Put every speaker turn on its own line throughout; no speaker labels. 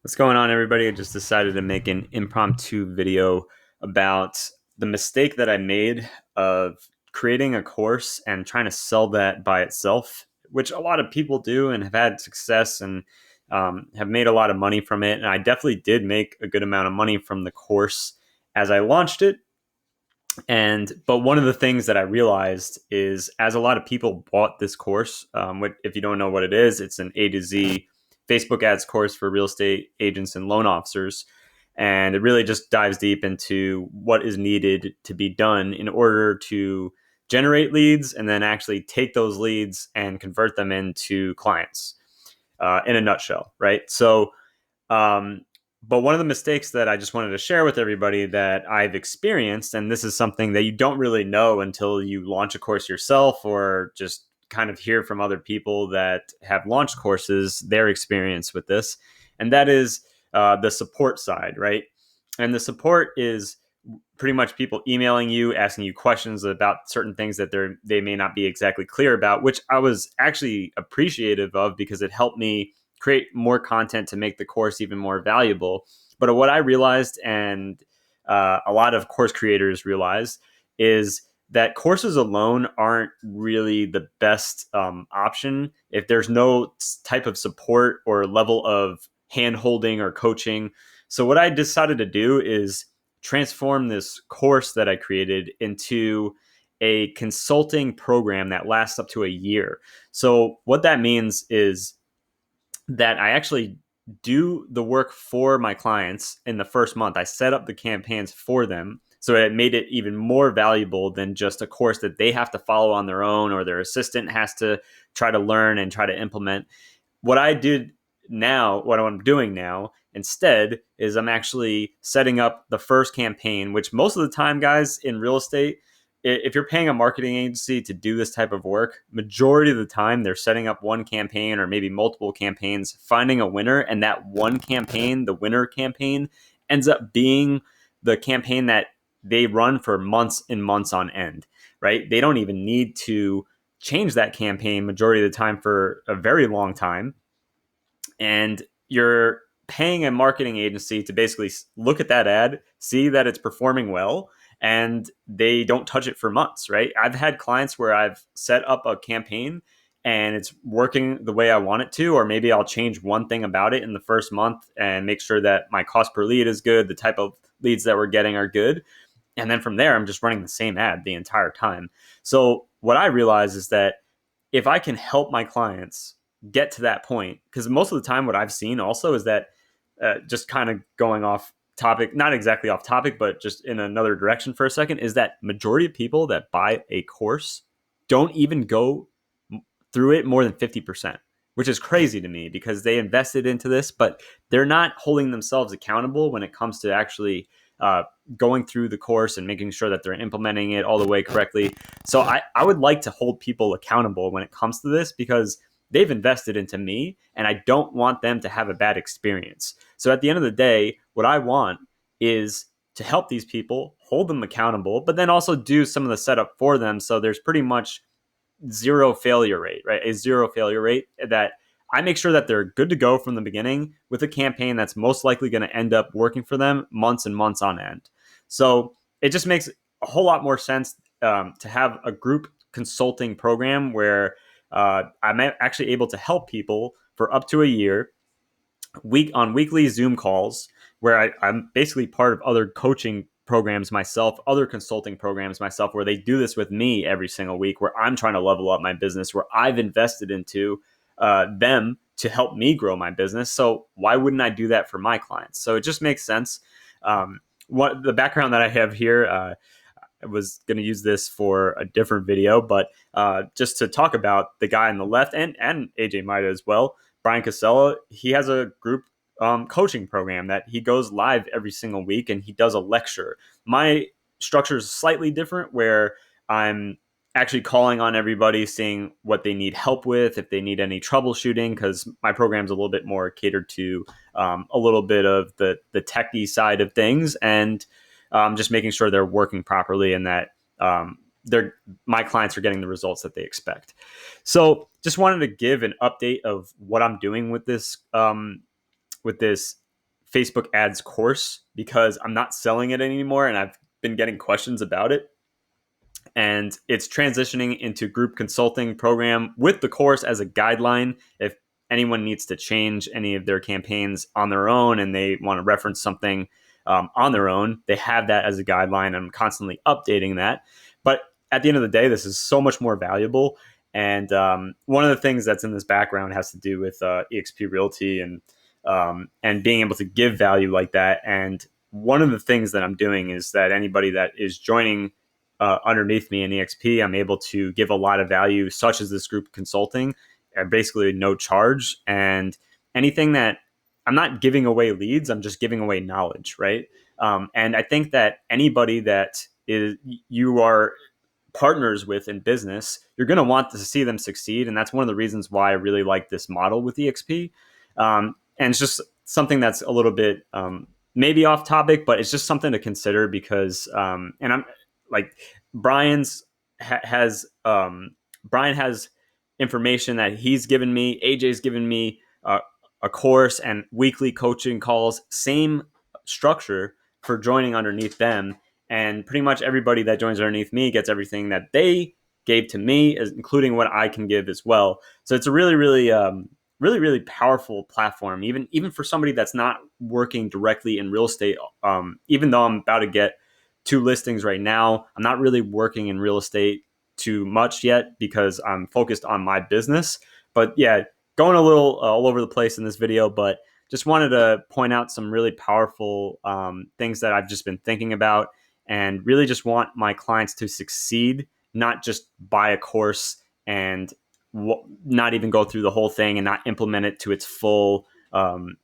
What's going on, everybody? I just decided to make an impromptu video about the mistake that I made of creating a course and trying to sell that by itself, which a lot of people do and have had success and have made a lot of money from it. And I definitely did make a good amount of money from the course as I launched it. But one of the things that I realized is, as a lot of people bought this course, if you don't know what it is, it's an A to Z Facebook ads course for real estate agents and loan officers. And it really just dives deep into what is needed to be done in order to generate leads and then actually take those leads and convert them into clients, in a nutshell, right? Um, but one of the mistakes that I just wanted to share with everybody that I've experienced, and this is something that you don't really know until you launch a course yourself or just kind of hear from other people that have launched courses, their experience with this, and that is the support side, right? And the support is pretty much people emailing you, asking you questions about certain things that they may not be exactly clear about, which I was actually appreciative of because it helped me create more content to make the course even more valuable. But what I realized, and a lot of course creators realize, is that courses alone aren't really the best option if there's no type of support or level of hand holding or coaching. So what I decided to do is transform this course that I created into a consulting program that lasts up to a year. So what that means is that I actually do the work for my clients in the first month. I set up the campaigns for them. So it made it even more valuable than just a course that they have to follow on their own or their assistant has to try to learn and try to implement. What I did now, what I'm doing now instead, is I'm actually setting up the first campaign, which most of the time, guys, in real estate, if you're paying a marketing agency to do this type of work, majority of the time they're setting up one campaign or maybe multiple campaigns, finding a winner, and that one campaign, the winner campaign, ends up being the campaign that they run for months and months on end, right? They don't even need to change that campaign majority of the time for a very long time. And you're paying a marketing agency to basically look at that ad, see that it's performing well, and they don't touch it for months, right? I've had clients where I've set up a campaign and it's working the way I want it to, or maybe I'll change one thing about it in the first month and make sure that my cost per lead is good, the type of leads that we're getting are good. And then from there, I'm just running the same ad the entire time. So what I realize is that if I can help my clients get to that point, because most of the time what I've seen also is that, just kind of going off topic, not exactly off topic, but just in another direction for a second, is that majority of people that buy a course don't even go through it more than 50%, which is crazy to me because they invested into this, but they're not holding themselves accountable when it comes to actually uh, going through the course and making sure that they're implementing it all the way correctly. So I would like to hold people accountable when it comes to this because they've invested into me and I don't want them to have a bad experience. So at the end of the day, what I want is to help these people, hold them accountable, but then also do some of the setup for them. So there's pretty much zero failure rate, right? A zero failure rate that I make sure that they're good to go from the beginning with a campaign that's most likely going to end up working for them months and months on end. So it just makes a whole lot more sense to have a group consulting program where I'm actually able to help people for up to a year weekly Zoom calls where I'm basically part of other coaching programs myself, other consulting programs myself, where they do this with me every single week, where I'm trying to level up my business, where I've invested into them to help me grow my business. So why wouldn't I do that for my clients? So it just makes sense. What the background that I have here, I was going to use this for a different video, but just to talk about the guy on the left and AJ Maida as well, Brian Casella, he has a group coaching program that he goes live every single week and he does a lecture. My structure is slightly different where I'm actually calling on everybody, seeing what they need help with, if they need any troubleshooting, because my program's a little bit more catered to a little bit of the techie side of things and just making sure they're working properly and that they're my clients are getting the results that they expect. So just wanted to give an update of what I'm doing with this Facebook ads course because I'm not selling it anymore and I've been getting questions about it. And it's transitioning into group consulting program with the course as a guideline. If anyone needs to change any of their campaigns on their own and they want to reference something on their own, they have that as a guideline. I'm constantly updating that. But at the end of the day, this is so much more valuable. And one of the things that's in this background has to do with EXP Realty and being able to give value like that. And one of the things that I'm doing is that anybody that is joining underneath me in EXP, I'm able to give a lot of value, such as this group consulting, at basically no charge. And anything that I'm not giving away leads, I'm just giving away knowledge, right? And I think that anybody that is you are partners with in business, you're going to want to see them succeed. And that's one of the reasons why I really like this model with EXP. And it's just something that's a little bit maybe off topic, but it's just something to consider because, and I'm like, Brian's has Brian has information that he's given me. AJ's given me a course and weekly coaching calls, same structure for joining underneath them. And pretty much everybody that joins underneath me gets everything that they gave to me, including what I can give as well. So it's a really powerful platform, even for somebody that's not working directly in real estate. Even though I'm about to get 2 listings right now, I'm not really working in real estate too much yet because I'm focused on my business. But yeah, going a little all over the place in this video, but just wanted to point out some really powerful things that I've just been thinking about and really just want my clients to succeed, not just buy a course and not even go through the whole thing and not implement it to its full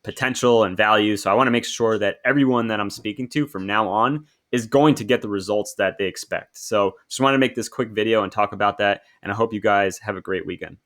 potential and value. So I want to make sure that everyone that I'm speaking to from now on is going to get the results that they expect. So just want to make this quick video and talk about that. And I hope you guys have a great weekend.